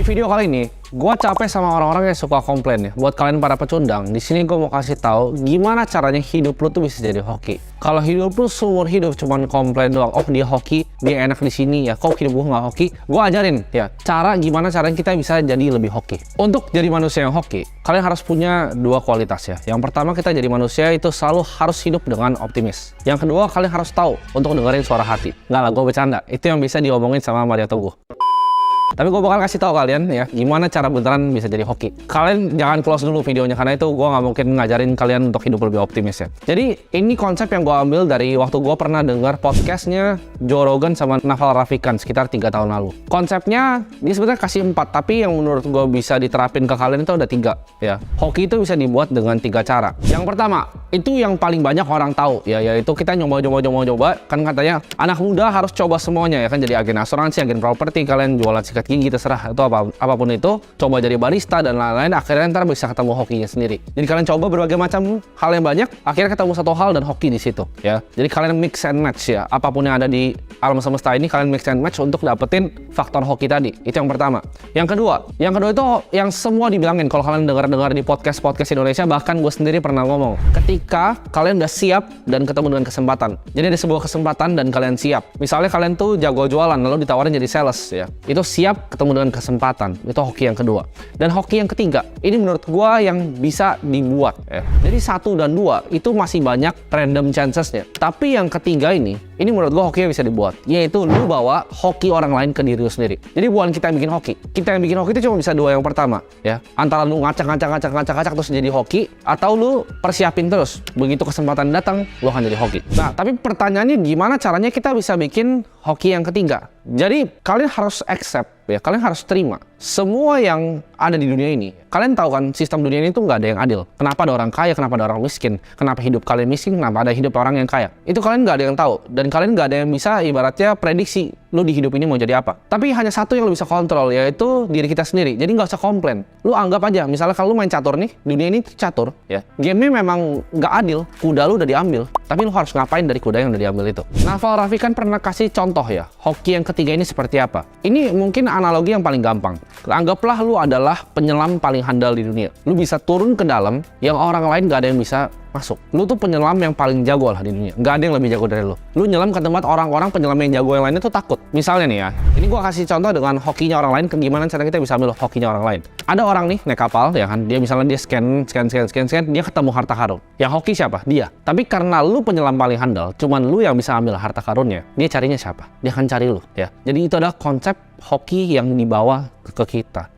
video kali ini, gue capek sama orang-orang yang suka komplain ya. Buat kalian para pecundang, di sini gue mau kasih tahu gimana caranya hidup lu tuh bisa jadi hoki. Kalau hidup lu seumur hidup cuman komplain doang, oh dia hoki, dia enak di sini ya, kok hidup gue nggak hoki? Gue ajarin ya, gimana caranya kita bisa jadi lebih hoki. Untuk jadi manusia yang hoki, kalian harus punya dua kualitas ya. Yang pertama, kita jadi manusia itu selalu harus hidup dengan optimis. Yang kedua, kalian harus tahu untuk dengerin suara hati. Nggak lah, gue bercanda. Itu yang bisa diomongin sama Mario Teguh. Tapi gue bakal kasih tahu kalian ya gimana cara beneran bisa jadi hoki. Kalian jangan close dulu videonya karena itu gue nggak mungkin ngajarin kalian untuk hidup lebih optimis ya. Jadi ini konsep yang gue ambil dari waktu gue pernah dengar podcastnya Joe Rogan sama Naval Ravikant sekitar 3 tahun lalu. Konsepnya dia sebenarnya kasih 4, tapi yang menurut gue bisa diterapin ke kalian itu ada 3 ya. Hoki itu bisa dibuat dengan 3 cara. Yang pertama, itu yang paling banyak orang tahu ya, yaitu kita nyoba kan katanya anak muda harus coba semuanya ya kan, jadi agen asuransi, agen properti, kalian jualan sikat gigi, terserah itu apapun itu, coba jadi barista dan lain-lain, akhirnya ntar bisa ketemu hokinya sendiri. Jadi kalian coba berbagai macam hal yang banyak, akhirnya ketemu satu hal dan hoki di situ ya. Jadi kalian mix and match ya, apapun yang ada di alam semesta ini kalian mix and match untuk dapetin faktor hoki tadi. Itu yang pertama. Yang kedua itu yang semua dibilangin kalau kalian dengar di podcast Indonesia, bahkan gue sendiri pernah ngomong, ketika kalian udah siap dan ketemu dengan kesempatan. Jadi ada sebuah kesempatan dan kalian siap. Misalnya kalian tuh jago jualan lalu ditawarin jadi sales ya, itu siap ketemu dengan kesempatan. Itu hoki yang kedua. Dan hoki yang ketiga, ini menurut gua yang bisa dibuat ya. Jadi 1 dan 2 itu masih banyak random chancesnya. Tapi yang ketiga ini menurut gua hoki yang bisa dibuat, yaitu lu bawa hoki orang lain ke diri lu sendiri. Jadi bukan kita yang bikin hoki. Kita yang bikin hoki itu cuma bisa 2 yang pertama ya. Antara lu ngacak terus jadi hoki, atau lu persiapin terus. Begitu kesempatan datang, lu akan jadi hoki. Nah, tapi pertanyaannya gimana caranya kita bisa bikin hoki yang ketiga? Jadi kalian harus accept ya, kalian harus terima semua yang ada di dunia ini. Kalian tahu kan sistem dunia ini tuh nggak ada yang adil. Kenapa ada orang kaya, kenapa ada orang miskin, kenapa hidup kalian miskin, kenapa ada hidup orang yang kaya. Itu kalian nggak ada yang tahu, dan kalian nggak ada yang bisa ibaratnya prediksi lu di hidup ini mau jadi apa. Tapi hanya satu yang lu bisa kontrol, yaitu diri kita sendiri. Jadi nggak usah komplain. Lu anggap aja, misalnya kalau lu main catur nih, dunia ini catur ya, gamenya memang nggak adil, kuda lu udah diambil, tapi lu harus ngapain dari kuda yang udah diambil itu. Naval Ravikant pernah kasih contoh ya, hoki yang ketiga ini seperti apa. Ini mungkin analogi yang paling gampang. Anggaplah lu adalah penyelam paling handal di dunia. Lu bisa turun ke dalam yang orang lain gak ada yang bisa masuk. Lu tuh penyelam yang paling jago lah di dunia. Gak ada yang lebih jago dari lu. Lu nyelam ke tempat orang-orang penyelam yang jago yang lainnya tuh takut. Misalnya nih ya, ini gua kasih contoh dengan hokinya orang lain, gimana cara kita bisa ambil hokinya orang lain. Ada orang nih naik kapal ya kan, dia misalnya dia scan, dia ketemu harta karun. Yang hoki siapa? Dia. Tapi karena lu penyelam paling handal, cuman lu yang bisa ambil harta karunnya, dia carinya siapa? Dia akan cari lu ya. Jadi itu adalah konsep hoki yang dibawa ke kita.